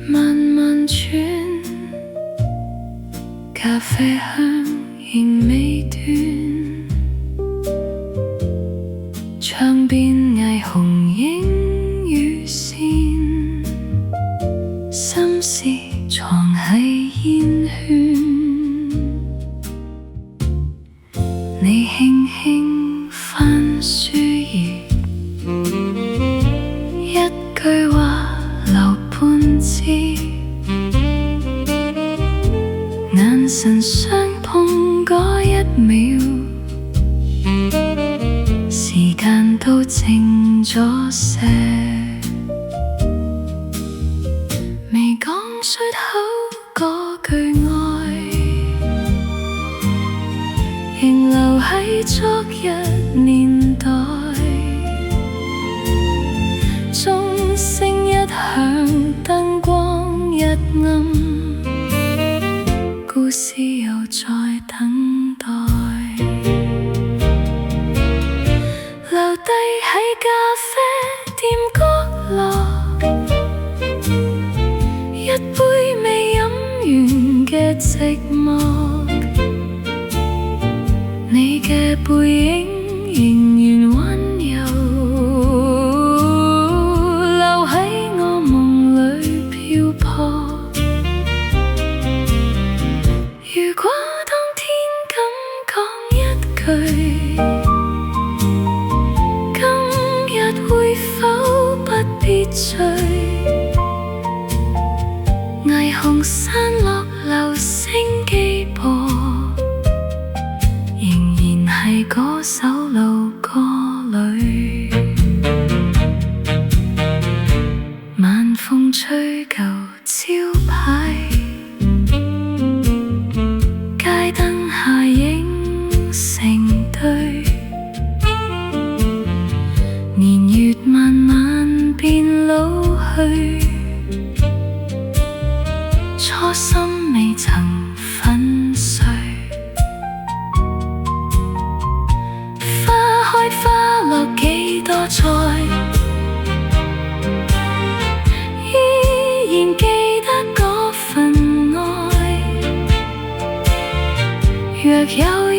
慢慢轉，咖啡香仍未斷，窗邊霓虹映雨線，心事藏喺煙圈。你輕輕翻書頁，一句話留半支，眼神相碰嗰一秒，時間都靜咗些，未講出口嗰句愛，仍留喺昨日年代。鐘聲一響，燈光一暗，故事又在等待。留低喺咖啡店角落，一杯未飲完嘅寂寞，你嘅背影仍然溫柔，留喺我夢裏漂泊。如果當天敢講一句，今日會否不必追？霓虹散落，留聲機播，仍然係嗰首老歌裏。晚風吹舊招牌，街燈下影成對，年月慢慢變老去，初心未曾粉碎。花開花落幾多載，依然記得嗰份愛。若有